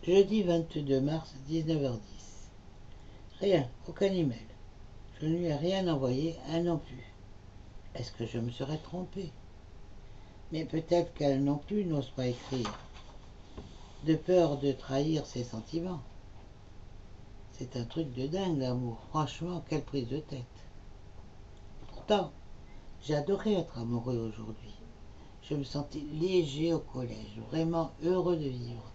Jeudi 22 mars, 19h10. Rien, aucun email. Je ne lui ai rien envoyé, elle non plus. Est-ce que je me serais trompé? Mais peut-être qu'elle non plus n'ose pas écrire, de peur de trahir ses sentiments. C'est un truc de dingue, l'amour. Franchement, quelle prise de tête. Pourtant, j'ai adoré être amoureux aujourd'hui. Je me sentais léger au collège, vraiment heureux de vivre.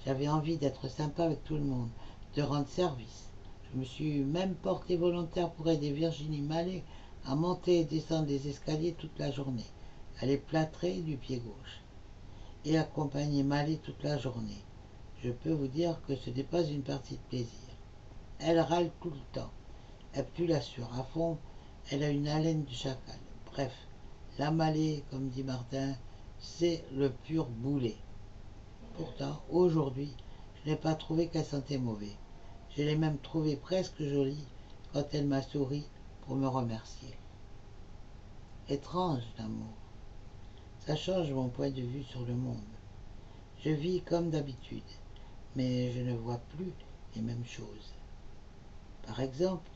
J'avais envie d'être sympa avec tout le monde, de rendre service. Je me suis même porté volontaire pour aider Virginie Mallet à monter et descendre des escaliers toute la journée. Elle est plâtrée du pied gauche. Et accompagner Mallet toute la journée. Je peux vous dire que ce n'est pas une partie de plaisir. Elle râle tout le temps. Elle pue la sueur à fond. Elle a une haleine de chacal. Bref, la Mallet, comme dit Martin, c'est le pur boulet. Pourtant, aujourd'hui, je n'ai pas trouvé qu'elle sentait mauvais. Je l'ai même trouvée presque jolie quand elle m'a souri pour me remercier. Étrange l'amour. Ça change mon point de vue sur le monde. Je vis comme d'habitude, mais je ne vois plus les mêmes choses. Par exemple,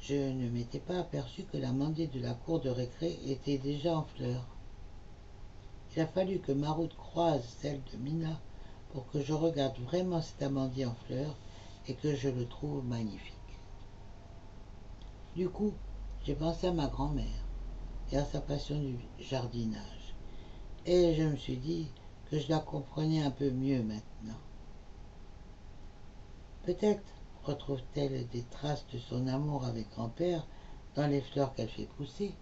je ne m'étais pas aperçu que l'amandie de la cour de récré était déjà en fleurs. Il a fallu que ma route croise celle de Mina pour que je regarde vraiment cet amandier en fleurs et que je le trouve magnifique. Du coup, j'ai pensé à ma grand-mère et à sa passion du jardinage. Et je me suis dit que je la comprenais un peu mieux maintenant. Peut-être retrouve-t-elle des traces de son amour avec grand-père dans les fleurs qu'elle fait pousser.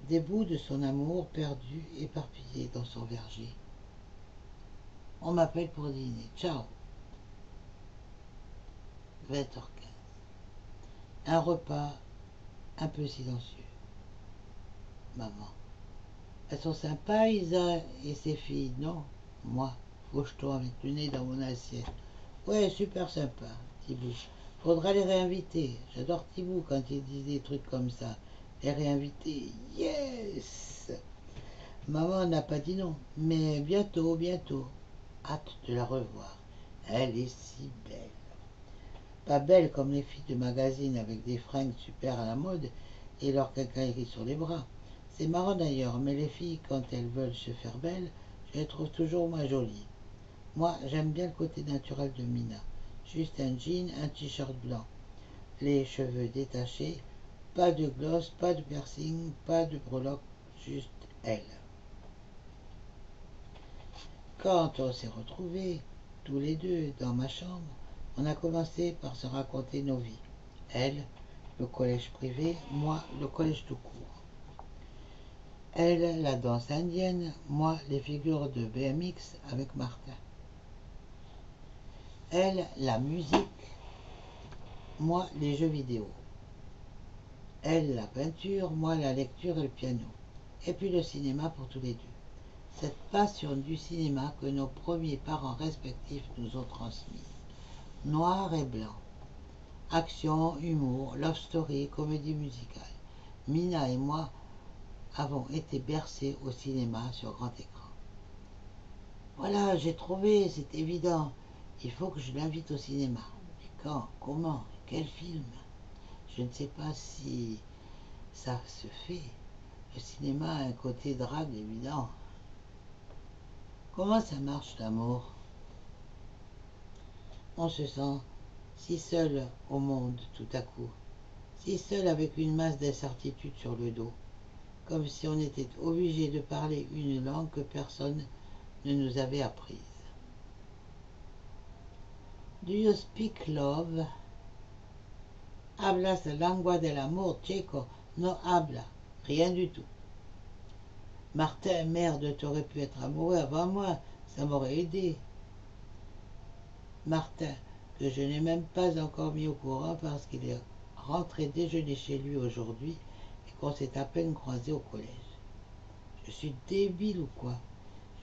Des bouts de son amour perdus, éparpillés dans son verger. On m'appelle pour dîner. Ciao. 20h15. Un repas un peu silencieux. Maman. Elles sont sympas, Isa et ses filles, non? Moi, faucheton avec le nez dans mon assiette. Ouais, super sympa, Thibaut. Faudra les réinviter. J'adore Thibaut quand il dit des trucs comme ça. Les réinviter, yes! Maman n'a pas dit non, mais bientôt, bientôt. Hâte de la revoir. Elle est si belle. Pas belle comme les filles de magazine avec des fringues super à la mode et leur quincaillerie sur les bras. C'est marrant d'ailleurs, mais les filles, quand elles veulent se faire belles, je les trouve toujours moins jolies. Moi, j'aime bien le côté naturel de Mina. Juste un jean, un t-shirt blanc. Les cheveux détachés, pas de gloss, pas de piercing, pas de breloques, juste elle. Quand on s'est retrouvés, tous les deux, dans ma chambre, on a commencé par se raconter nos vies. Elle, le collège privé, moi, le collège tout court. Elle, la danse indienne, moi, les figures de BMX avec Martin. Elle, la musique, moi, les jeux vidéo. Elle, la peinture, moi, la lecture et le piano. Et puis le cinéma pour tous les deux. Cette passion du cinéma que nos premiers parents respectifs nous ont transmise. Noir et blanc. Action, humour, love story, comédie musicale. Mina et moi avons été bercés au cinéma sur grand écran. Voilà, j'ai trouvé, c'est évident. Il faut que je l'invite au cinéma. Mais quand? Comment? Quel film? Je ne sais pas si ça se fait. Le cinéma a un côté drague évident. Comment ça marche l'amour? On se sent si seul au monde tout à coup, si seul avec une masse d'incertitudes sur le dos, comme si on était obligé de parler une langue que personne ne nous avait apprise. Do you speak love? Hablas la lengua del amor, chico? No habla. Rien du tout. Martin, merde, t'aurais pu être amoureux avant moi, ça m'aurait aidé. Martin, que je n'ai même pas encore mis au courant parce qu'il est rentré déjeuner chez lui aujourd'hui et qu'on s'est à peine croisé au collège. Je suis débile ou quoi?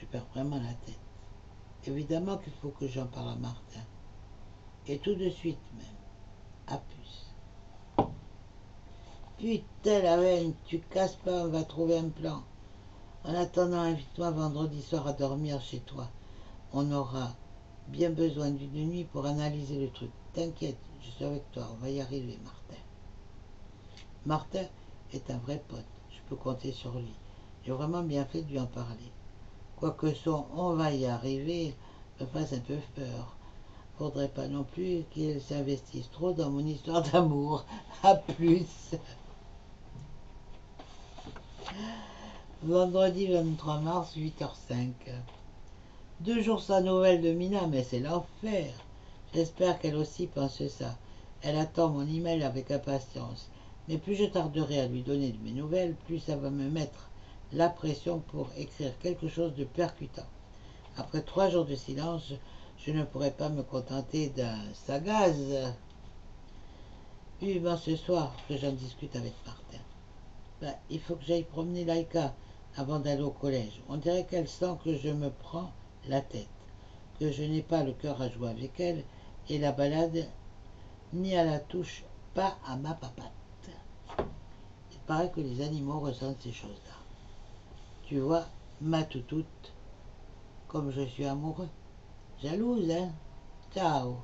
Je perds vraiment la tête. Évidemment qu'il faut que j'en parle à Martin. Et tout de suite même. À plus. Putain la reine, tu casses pas, on va trouver un plan. En attendant, invite-moi vendredi soir à dormir chez toi. On aura bien besoin d'une nuit pour analyser le truc. T'inquiète, je suis avec toi, on va y arriver, Martin. Martin est un vrai pote, je peux compter sur lui. J'ai vraiment bien fait de lui en parler. Quoique son on va y arriver me fasse un peu peur. Faudrait pas non plus qu'il s'investisse trop dans mon histoire d'amour. À plus. Vendredi 23 mars, 8h05. 2 jours sans nouvelles de Mina, mais c'est l'enfer. J'espère qu'elle aussi pense ça. Elle attend mon email avec impatience. Mais plus je tarderai à lui donner de mes nouvelles, plus ça va me mettre la pression pour écrire quelque chose de percutant. Après 3 jours de silence, je ne pourrai pas me contenter d'un sagaz. Vivement ce soir que j'en discute avec Martin. Il faut que j'aille promener Laïka avant d'aller au collège. On dirait qu'elle sent que je me prends la tête, que je n'ai pas le cœur à jouer avec elle, et la balade ni à la touche, pas à ma papate. Il paraît que les animaux ressentent ces choses-là. Tu vois, ma toutoute, comme je suis amoureux. Jalouse, hein? Ciao.